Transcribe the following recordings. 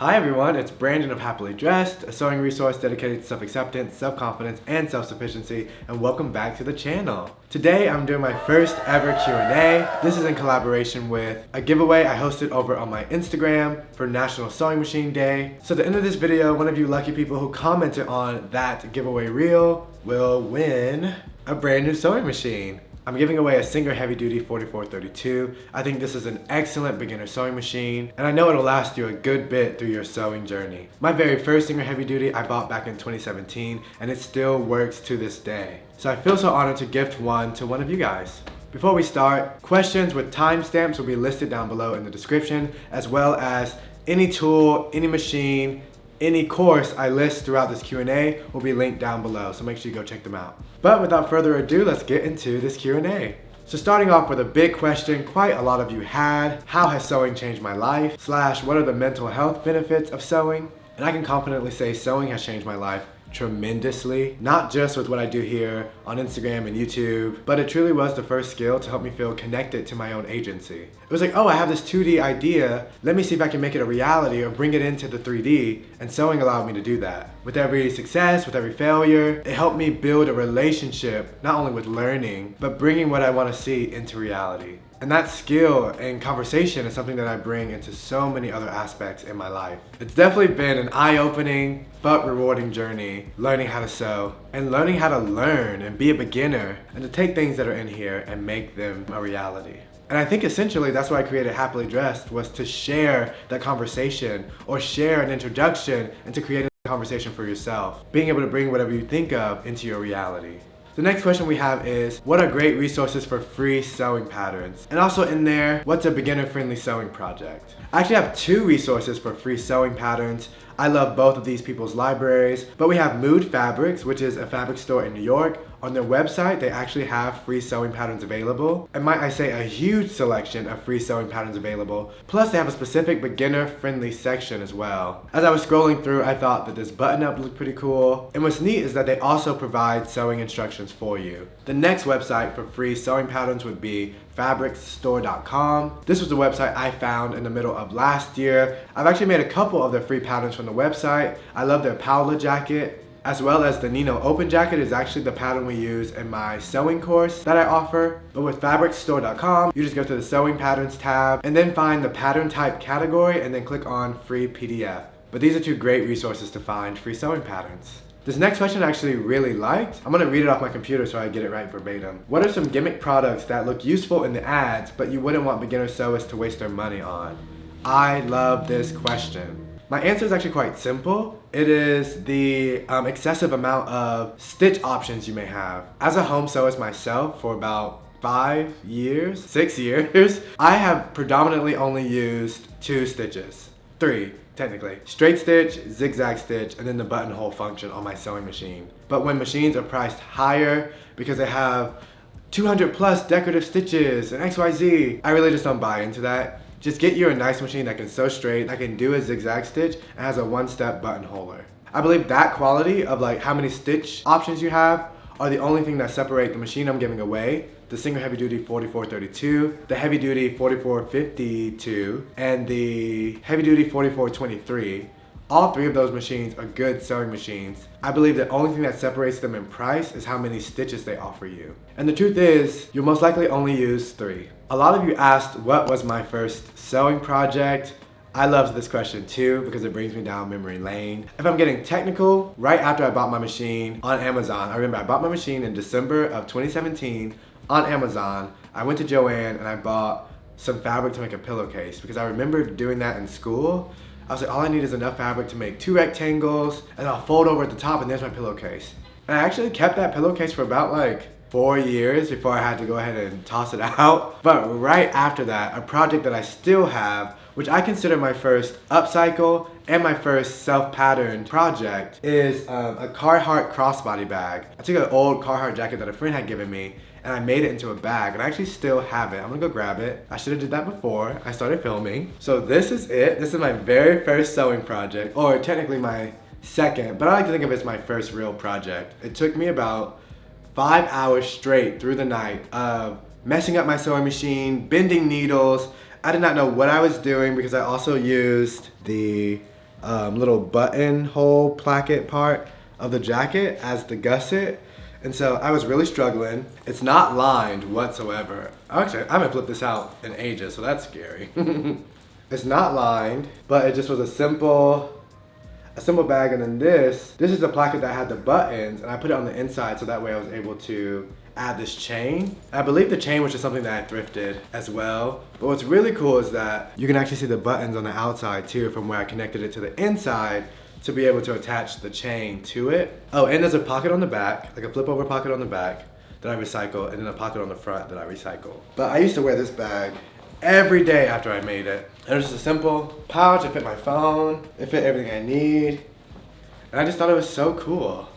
Hi everyone, it's Brandon of Happily Dressed, a sewing resource dedicated to self-acceptance, self-confidence, and self-sufficiency, and welcome back to the channel. Today I'm doing my first ever Q&A. This is in collaboration with a giveaway I hosted over on my Instagram for National Sewing Machine Day. So at the end of this video, one of you lucky people who commented on that giveaway reel will win a brand new sewing machine. I'm giving away a Singer Heavy Duty 4432. I think this is an excellent beginner sewing machine, and I know it'll last you a good bit through your sewing journey. My very first Singer Heavy Duty I bought back in 2017, and it still works to this day. So I feel so honored to gift one to one of you guys. Before we start, questions with timestamps will be listed down below in the description, as well as any tool, any machine, any course I list throughout this Q&A will be linked down below, so make sure you go check them out. But without further ado, let's get into this Q&A. So starting off with a big question quite a lot of you had: how has sewing changed my life? / what are the mental health benefits of sewing? And I can confidently say sewing has changed my life tremendously, not just with what I do here on Instagram and YouTube, but it truly was the first skill to help me feel connected to my own agency. It was like, oh, I have this 2D idea, let me see if I can make it a reality or bring it into the 3D, and sewing allowed me to do that. With every success, with every failure, it helped me build a relationship, not only with learning, but bringing what I want to see into reality. And that skill and conversation is something that I bring into so many other aspects in my life. It's definitely been an eye-opening but rewarding journey, learning how to sew and learning how to learn and be a beginner and to take things that are in here and make them a reality. And I think essentially that's why I created Happily Dressed, was to share that conversation or share an introduction and to create a conversation for yourself, being able to bring whatever you think of into your reality. The next question we have is, what are great resources for free sewing patterns? And also in there, what's a beginner-friendly sewing project? I actually have two resources for free sewing patterns. I love both of these people's libraries, but we have Mood Fabrics, which is a fabric store in New York. On their website, they actually have free sewing patterns available, and might I say a huge selection of free sewing patterns available. Plus they have a specific beginner-friendly section as well. As I was scrolling through, I thought that this button-up looked pretty cool, and what's neat is that they also provide sewing instructions for you. The next website for free sewing patterns would be fabricstore.com. This was the website I found in the middle of last year. I've actually made a couple of their free patterns from the website. I love their Paola jacket, as well as the Nino Open jacket is actually the pattern we use in my sewing course that I offer. But with fabricstore.com, you just go to the sewing patterns tab and then find the pattern type category and then click on free PDF. But these are two great resources to find free sewing patterns. This next question I actually really liked. I'm gonna read it off my computer so I get it right verbatim. What are some gimmick products that look useful in the ads, but you wouldn't want beginner sewists to waste their money on? I love this question. My answer is actually quite simple. It is the excessive amount of stitch options you may have. As a home sewist myself for about 6 years, I have predominantly only used 2 stitches. 3. Technically. Straight stitch, zigzag stitch, and then the buttonhole function on my sewing machine. But when machines are priced higher because they have 200 plus decorative stitches and XYZ, I really just don't buy into that. Just get you a nice machine that can sew straight, that can do a zigzag stitch, and has a one-step buttonholer. I believe that quality of like how many stitch options you have are the only thing that separate the machine I'm giving away, the Singer Heavy Duty 4432, the Heavy Duty 4452, and the Heavy Duty 4423. All 3 of those machines are good sewing machines. I believe the only thing that separates them in price is how many stitches they offer you. And the truth is, you'll most likely only use 3. A lot of you asked what was my first sewing project. I love this question too because it brings me down memory lane. If I'm getting technical, right after I bought my machine on Amazon, I remember I bought my machine in December of 2017 on Amazon. I went to Joann and I bought some fabric to make a pillowcase because I remember doing that in school. I was like, all I need is enough fabric to make 2 rectangles and I'll fold over at the top and there's my pillowcase. And I actually kept that pillowcase for about like 4 years before I had to go ahead and toss it out. But right after that, a project that I still have, which I consider my first upcycle and my first self-patterned project, is a Carhartt crossbody bag. I took an old Carhartt jacket that a friend had given me and I made it into a bag, and I actually still have it. I'm gonna go grab it. I should have did that before I started filming. So this is it. This is my very first sewing project, or technically my second, but I like to think of it as my first real project. It took me about 5 hours straight through the night of messing up my sewing machine, bending needles. I did not know what I was doing because I also used the little buttonhole placket part of the jacket as the gusset. And so I was really struggling. It's not lined whatsoever. Actually, I haven't flipped this out in ages, so that's scary. It's not lined, but it just was a simple bag. And then this is the placket that had the buttons, and I put it on the inside so that way I was able to add this chain. I believe the chain was just something that I thrifted as well. But what's really cool is that you can actually see the buttons on the outside too from where I connected it to the inside to be able to attach the chain to it. Oh, and there's a pocket on the back, like a flip over pocket on the back that I recycle, and then a pocket on the front that I recycle. But I used to wear this bag every day after I made it. And it was just a simple pouch. It fit my phone, it fit everything I need. And I just thought it was so cool.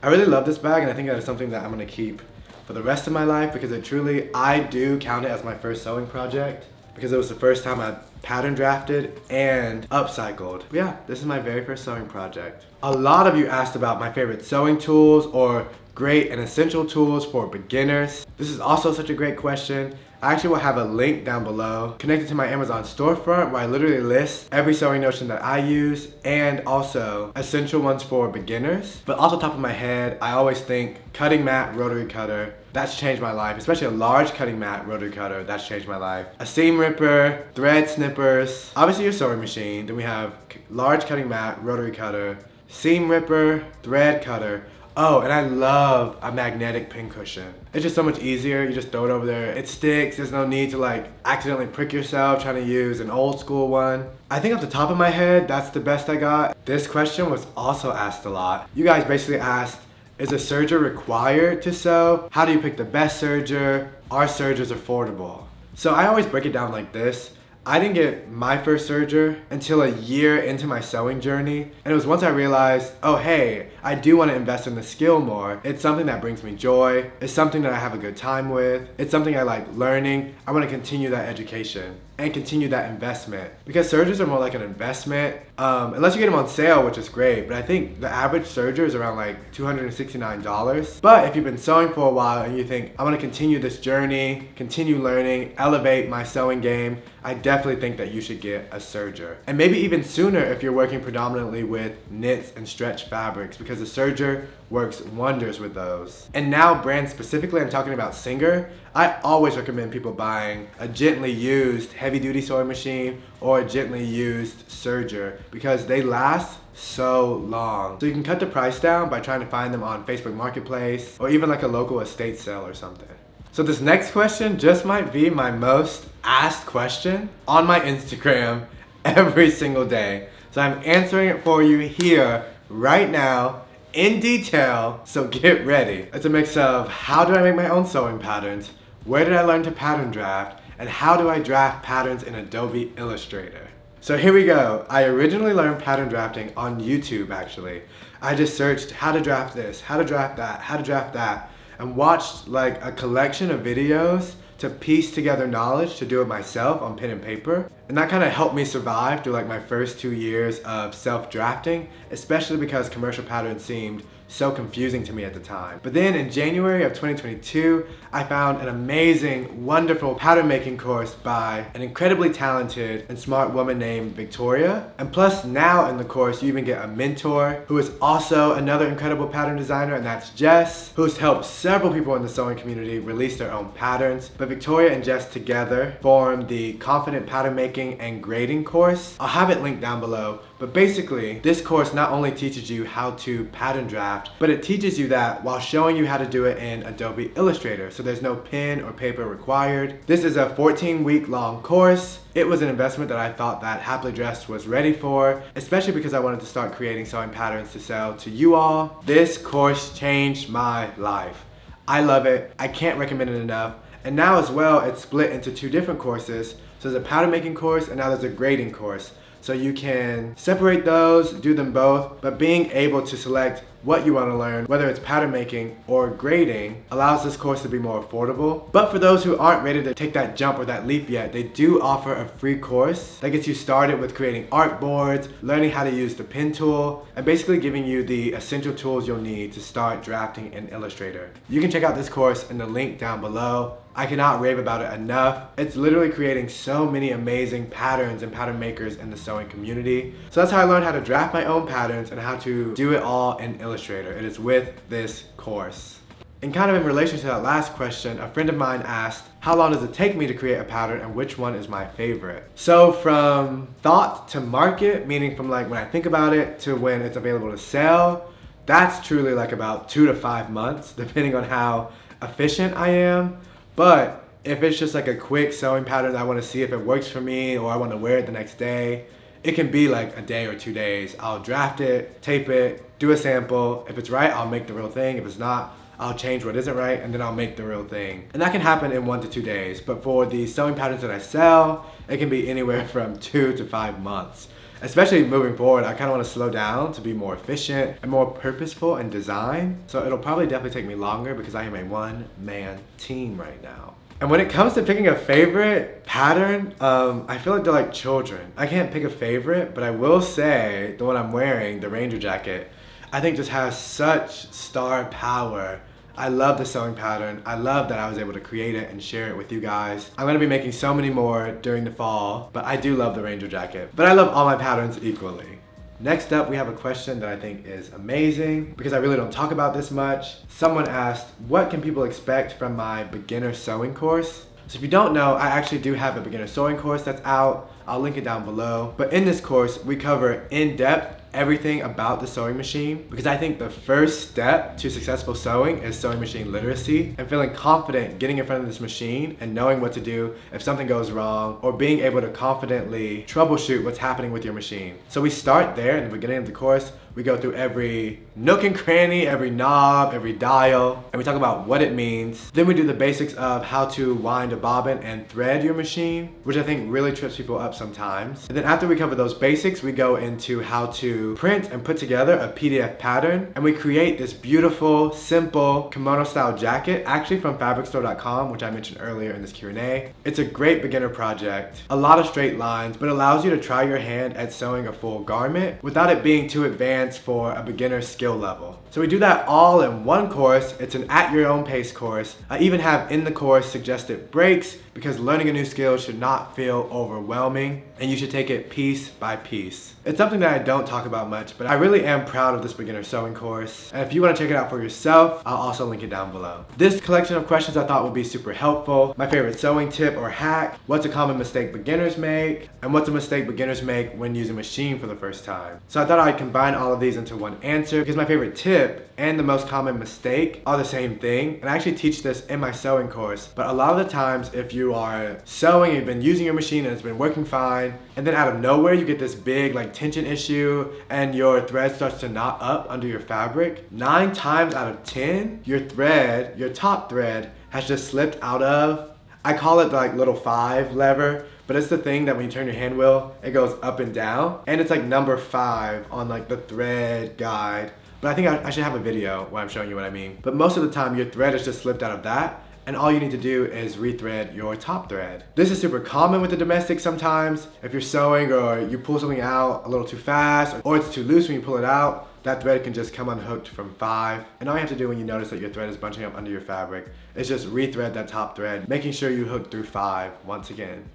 I really love this bag, and I think that is something that I'm gonna keep for the rest of my life because I do count it as my first sewing project because it was the first time I pattern drafted and upcycled. But yeah, this is my very first sewing project. A lot of you asked about my favorite sewing tools or great and essential tools for beginners. This is also such a great question. I actually will have a link down below connected to my Amazon storefront where I literally list every sewing notion that I use and also essential ones for beginners. But off the top of my head, I always think cutting mat rotary cutter. That's changed my life, especially a large cutting mat rotary cutter. That's changed my life. A seam ripper, thread snippers, obviously your sewing machine. Then we have large cutting mat rotary cutter, seam ripper, thread cutter. Oh, and I love a magnetic pin cushion. It's just so much easier. You just throw it over there. It sticks. There's no need to like accidentally prick yourself trying to use an old school one. I think off the top of my head, that's the best I got. This question was also asked a lot. You guys basically asked, is a serger required to sew? How do you pick the best serger? Are sergers affordable? So I always break it down like this. I didn't get my first serger until a year into my sewing journey, and it was once I realized, oh hey, I do want to invest in the skill more. It's something that brings me joy. It's something that I have a good time with. It's something I like learning. I want to continue that education and continue that investment because sergers are more like an investment unless you get them on sale, which is great, but I think the average serger is around like $269. But if you've been sewing for a while and you think I want to continue this journey, continue learning, elevate my sewing game, I definitely think that you should get a serger. And maybe even sooner if you're working predominantly with knits and stretch fabrics because a serger works wonders with those. And now brand specifically, I'm talking about Singer. I always recommend people buying a gently used heavy duty sewing machine or a gently used serger because they last so long. So you can cut the price down by trying to find them on Facebook Marketplace or even like a local estate sale or something. So this next question just might be my most asked question on my Instagram every single day. So I'm answering it for you here right now in detail, so get ready. It's a mix of how do I make my own sewing patterns, where did I learn to pattern draft, and how do I draft patterns in Adobe Illustrator. So here we go. I originally learned pattern drafting on YouTube actually. I just searched how to draft this, how to draft that, how to draft that, and watched like a collection of videos to piece together knowledge to do it myself on pen and paper. And that kind of helped me survive through like my first 2 years of self-drafting, especially because commercial patterns seemed so confusing to me at the time. But then in January of 2022, I found an amazing, wonderful pattern making course by an incredibly talented and smart woman named Victoria. And plus now in the course, you even get a mentor who is also another incredible pattern designer, and that's Jess, who's helped several people in the sewing community release their own patterns. But Victoria and Jess together form the Confident Pattern Making and Grading course. I'll have it linked down below. But basically, this course not only teaches you how to pattern draft, but it teaches you that while showing you how to do it in Adobe Illustrator. So there's no pen or paper required. This is a 14-week long course. It was an investment that I thought that Happily Dressed was ready for, especially because I wanted to start creating sewing patterns to sell to you all. This course changed my life. I love it. I can't recommend it enough. And now as well, it's split into 2 different courses. So there's a pattern making course and now there's a grading course. So you can separate those, do them both, but being able to select what you want to learn, whether it's pattern making or grading, allows this course to be more affordable. But for those who aren't ready to take that jump or that leap yet, they do offer a free course that gets you started with creating artboards, learning how to use the pen tool, and basically giving you the essential tools you'll need to start drafting in Illustrator. You can check out this course in the link down below. I cannot rave about it enough. It's literally creating so many amazing patterns and pattern makers in the sewing community. So that's how I learned how to draft my own patterns and how to do it all in Illustrator. It is with this course. And kind of in relation to that last question, a friend of mine asked, how long does it take me to create a pattern and which one is my favorite? So from thought to market, meaning from like when I think about it to when it's available to sell, that's truly like about 2 to 5 months, depending on how efficient I am. But if it's just like a quick sewing pattern that I want to see if it works for me or I want to wear it the next day, it can be like a day or 2 days. I'll draft it, tape it, do a sample. If it's right, I'll make the real thing. If it's not, I'll change what isn't right and then I'll make the real thing. And that can happen in 1 to 2 days. But for the sewing patterns that I sell, it can be anywhere from 2 to 5 months. Especially moving forward, I kind of want to slow down to be more efficient and more purposeful in design. So it'll probably definitely take me longer because I am a one-man team right now. And when it comes to picking a favorite pattern, I feel like they're like children. I can't pick a favorite, but I will say the one I'm wearing, the Ranger jacket, I think just has such star power. I love the sewing pattern. I love that I was able to create it and share it with you guys. I'm gonna be making so many more during the fall, but I do love the Ranger jacket. But I love all my patterns equally. Next up, we have a question that I think is amazing because I really don't talk about this much. Someone asked, what can people expect from my beginner sewing course? So if you don't know, I actually do have a beginner sewing course that's out. I'll link it down below. But in this course, we cover in depth everything about the sewing machine because I think the first step to successful sewing is sewing machine literacy and feeling confident getting in front of this machine and knowing what to do if something goes wrong or being able to confidently troubleshoot what's happening with your machine. So we start there in the beginning of the course. We go through every nook and cranny, every knob, every dial, and we talk about what it means. Then we do the basics of how to wind a bobbin and thread your machine, which I think really trips people up sometimes. And then after we cover those basics, we go into how to print and put together a PDF pattern, and we create this beautiful, simple kimono style jacket, actually from fabricstore.com, which I mentioned earlier in this Q&A. It's a great beginner project, a lot of straight lines, but allows you to try your hand at sewing a full garment without it being too advanced for a beginner skill level. So we do that all in one course. It's an at your own pace course. I even have in the course suggested breaks because learning a new skill should not feel overwhelming and you should take it piece by piece. It's something that I don't talk about much, but I really am proud of this beginner sewing course. And if you want to check it out for yourself, I'll also link it down below. This collection of questions I thought would be super helpful. My favorite sewing tip or hack, what's a common mistake beginners make, and what's a mistake beginners make when using a machine for the first time. So I thought I'd combine all of these into one answer because my favorite tip and the most common mistake are the same thing. And I actually teach this in my sewing course. But a lot of the times if you are sewing, you've been using your machine and it's been working fine, and then out of nowhere you get this big like tension issue and your thread starts to knot up under your fabric, 9 times out of 10, your thread, your top thread has just slipped out of, I call it the like little 5 lever, but it's the thing that when you turn your hand wheel, it goes up and down, and it's like number 5 on like the thread guide. But I think I should have a video where I'm showing you what I mean. But most of the time your thread has just slipped out of that, and all you need to do is rethread your top thread. This is super common with the domestic sometimes. If you're sewing or you pull something out a little too fast or it's too loose when you pull it out, that thread can just come unhooked from 5. And all you have to do when you notice that your thread is bunching up under your fabric is just rethread that top thread, making sure you hook through 5 once again.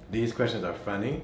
These questions are funny.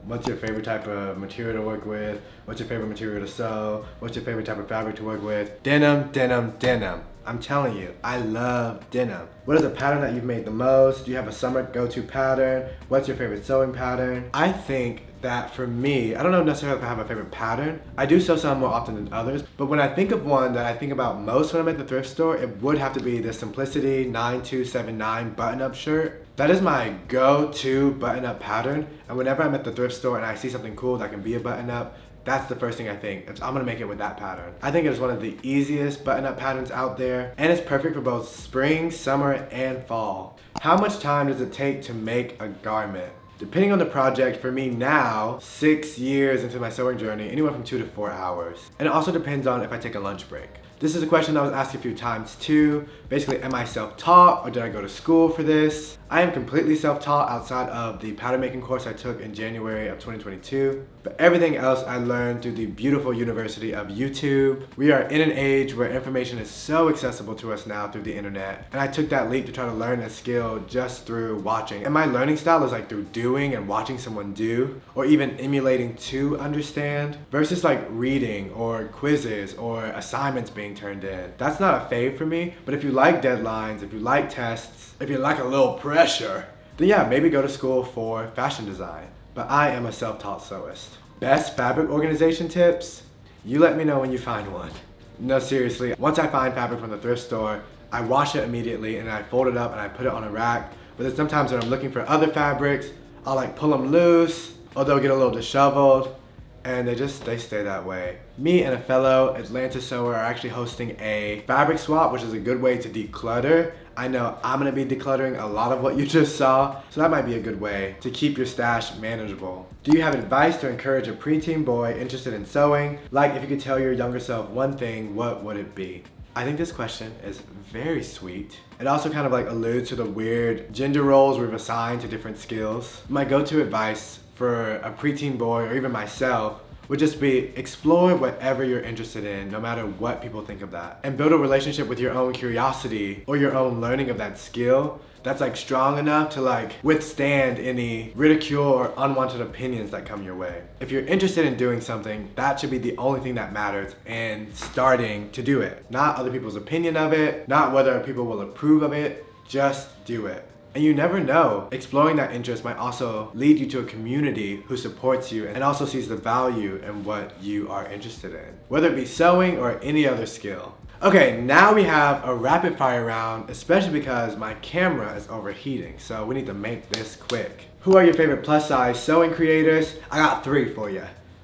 What's your favorite type of material to work with? What's your favorite material to sew? What's your favorite type of fabric to work with? Denim, denim, denim. I'm telling you, I love denim. What is the pattern that you've made the most? Do you have a summer go-to pattern? What's your favorite sewing pattern? I think that for me, I don't know necessarily if I have a favorite pattern. I do sew some more often than others, but when I think of one that I think about most when I'm at the thrift store, it would have to be the Simplicity 9279 button-up shirt. That is my go-to button-up pattern, and whenever I'm at the thrift store and I see something cool that can be a button-up, that's the first thing I think. I'm gonna make it with that pattern. I think it's one of the easiest button-up patterns out there, and it's perfect for both spring, summer, and fall. How much time does it take to make a garment? Depending on the project, for me now, 6 years into my sewing journey, anywhere from 2 to 4 hours. And it also depends on if I take a lunch break. This is a question that was asked a few times too. Basically, am I self-taught or did I go to school for this? I am completely self-taught outside of the pattern making course I took in January of 2022. But everything else I learned through the beautiful university of YouTube. We are in an age where information is so accessible to us now through the internet. And I took that leap to try to learn a skill just through watching. And my learning style is like through doing and watching someone do, or even emulating to understand, versus like reading or quizzes or assignments being turned in. That's not a fave for me, but if you like deadlines, if you like tests, if you like a little pressure, then yeah, maybe go to school for fashion design. But I am a self-taught sewist. Best fabric organization tips? You let me know when you find one. No, seriously, once I find fabric from the thrift store, I wash it immediately and I fold it up and I put it on a rack. But then sometimes when I'm looking for other fabrics, I'll like pull them loose, or they'll get a little disheveled, and they stay that way. Me and a fellow Atlanta sewer are actually hosting a fabric swap, which is a good way to declutter. I know I'm gonna be decluttering a lot of what you just saw, so that might be a good way to keep your stash manageable. Do you have advice to encourage a preteen boy interested in sewing? Like, if you could tell your younger self one thing, what would it be? I think this question is very sweet. It also kind of like alludes to the weird gender roles we've assigned to different skills. My go-to advice for a preteen boy, or even myself, would just be explore whatever you're interested in, no matter what people think of that. And build a relationship with your own curiosity or your own learning of that skill that's like strong enough to like withstand any ridicule or unwanted opinions that come your way. If you're interested in doing something, that should be the only thing that matters in starting to do it. Not other people's opinion of it, not whether people will approve of it, just do it. And you never know, exploring that interest might also lead you to a community who supports you and also sees the value in what you are interested in, whether it be sewing or any other skill. Okay, now we have a rapid fire round, especially because my camera is overheating, so we need to make this quick. Who are your favorite plus size sewing creators? I got 3 for you.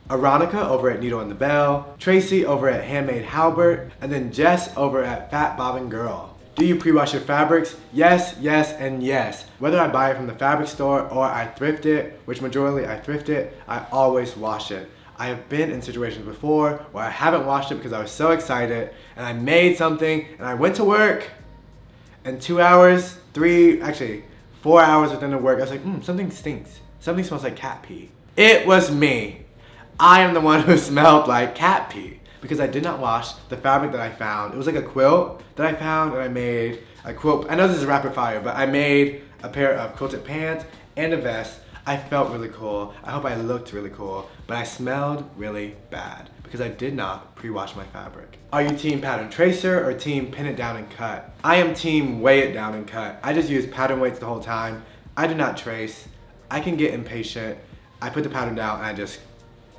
Aronica over at Needle and the Bell, Tracy over at Handmade Halbert, and then Jess over at Fat Bobbin Girl. Do you pre-wash your fabrics? Yes, yes, and yes. Whether I buy it from the fabric store or I thrift it, which majorly I thrift it, I always wash it. I have been in situations before where I haven't washed it because I was so excited and I made something and I went to work and 2 hours, 4 hours within the work, I was like, something stinks. Something smells like cat pee. It was me. I am the one who smelled like cat pee, because I did not wash the fabric that I found. It was like a quilt that I found, and I made a quilt. I know this is rapid fire, but I made a pair of quilted pants and a vest. I felt really cool. I hope I looked really cool, but I smelled really bad because I did not pre-wash my fabric. Are you team pattern tracer or team pin it down and cut? I am team weigh it down and cut. I just use pattern weights the whole time. I do not trace. I can get impatient. I put the pattern down and I just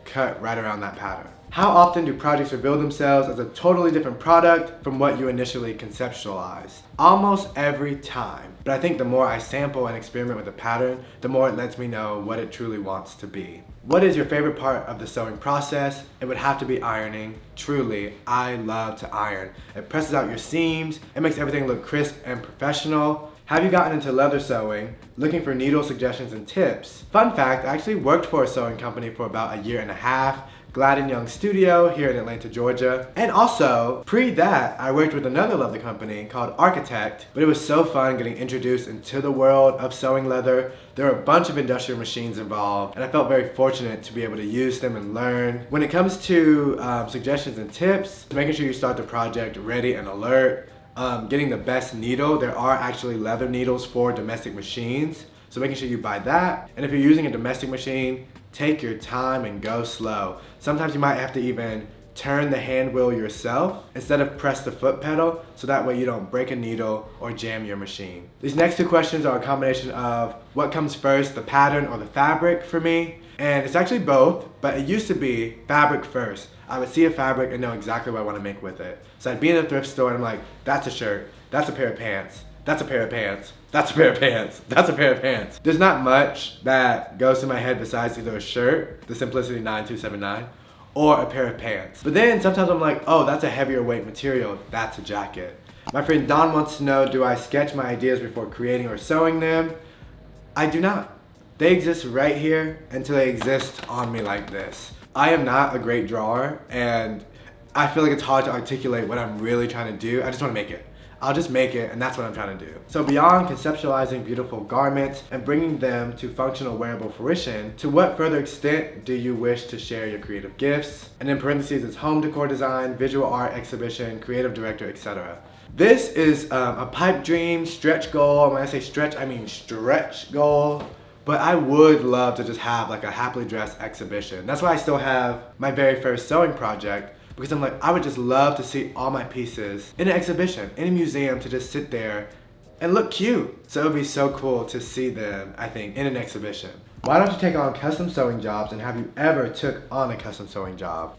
cut right around that pattern. How often do projects reveal themselves as a totally different product from what you initially conceptualized? Almost every time. But I think the more I sample and experiment with the pattern, the more it lets me know what it truly wants to be. What is your favorite part of the sewing process? It would have to be ironing. Truly, I love to iron. It presses out your seams, it makes everything look crisp and professional. Have you gotten into leather sewing? Looking for needle suggestions and tips? Fun fact, I actually worked for a sewing company for about 1.5 years. Glad & Young Studio here in Atlanta, Georgia. And also, pre that, I worked with another leather company called Architect, but it was so fun getting introduced into the world of sewing leather. There are a bunch of industrial machines involved, and I felt very fortunate to be able to use them and learn. When it comes to suggestions and tips, making sure you start the project ready and alert, getting the best needle. There are actually leather needles for domestic machines, so making sure you buy that. And if you're using a domestic machine, take your time and go slow. Sometimes you might have to even turn the hand wheel yourself instead of press the foot pedal, so that way you don't break a needle or jam your machine. These next 2 questions are a combination of what comes first, the pattern or the fabric for me. And it's actually both, but it used to be fabric first. I would see a fabric and know exactly what I want to make with it. So I'd be in a thrift store and I'm like, that's a shirt, that's a pair of pants, that's a pair of pants, that's a pair of pants, that's a pair of pants. There's not much that goes to my head besides either a shirt, the Simplicity 9279, or a pair of pants. But then sometimes I'm like, oh, that's a heavier weight material, that's a jacket. My friend Don wants to know, do I sketch my ideas before creating or sewing them? I do not. They exist right here until they exist on me like this. I am not a great drawer, and I feel like it's hard to articulate what I'm really trying to do. I just want to make it. I'll just make it, and that's what I'm trying to do. So beyond conceptualizing beautiful garments and bringing them to functional wearable fruition, to what further extent do you wish to share your creative gifts? And in parentheses, it's home decor design, visual art exhibition, creative director, etc. This is a pipe dream, stretch goal. When I say stretch, I mean stretch goal. But I would love to just have like a happily dressed exhibition. That's why I still have my very first sewing project, because I'm like, I would just love to see all my pieces in an exhibition, in a museum, to just sit there and look cute. So it would be so cool to see them, I think, in an exhibition. Why don't you take on custom sewing jobs, and have you ever took on a custom sewing job?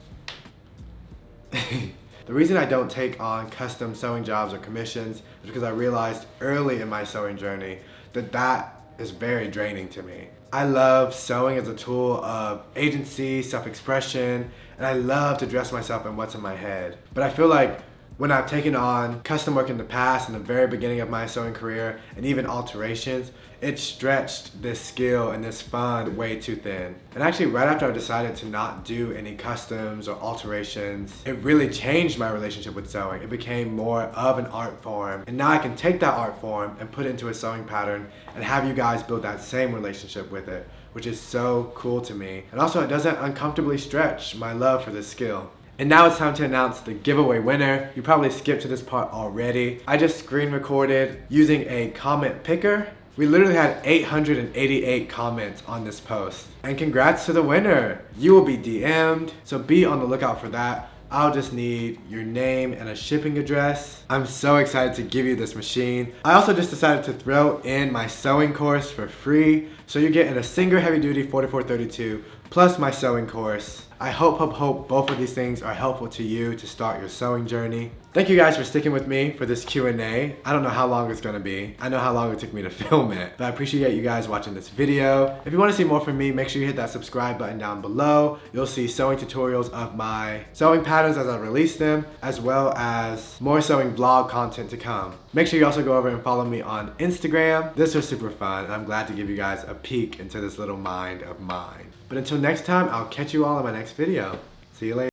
The reason I don't take on custom sewing jobs or commissions is because I realized early in my sewing journey that is very draining to me. I love sewing as a tool of agency, self-expression, and I love to dress myself in what's in my head. But I feel like when I've taken on custom work in the past, in the very beginning of my sewing career, and even alterations, it stretched this skill and this fun way too thin. And actually, right after I decided to not do any customs or alterations, it really changed my relationship with sewing. It became more of an art form. And now I can take that art form and put it into a sewing pattern and have you guys build that same relationship with it, which is so cool to me. And also, it doesn't uncomfortably stretch my love for this skill. And now it's time to announce the giveaway winner. You probably skipped to this part already. I just screen recorded using a comment picker. We literally had 888 comments on this post. And congrats to the winner. You will be DM'd, so be on the lookout for that. I'll just need your name and a shipping address. I'm so excited to give you this machine. I also just decided to throw in my sewing course for free. So you're getting a Singer Heavy Duty 4432 plus my sewing course. I hope both of these things are helpful to you to start your sewing journey. Thank you guys for sticking with me for this Q&A. I don't know how long it's gonna be. I know how long it took me to film it, but I appreciate you guys watching this video. If you wanna see more from me, make sure you hit that subscribe button down below. You'll see sewing tutorials of my sewing patterns as I release them, as well as more sewing vlog content to come. Make sure you also go over and follow me on Instagram. This was super fun, and I'm glad to give you guys a peek into this little mind of mine. But until next time, I'll catch you all in my next video. See you later.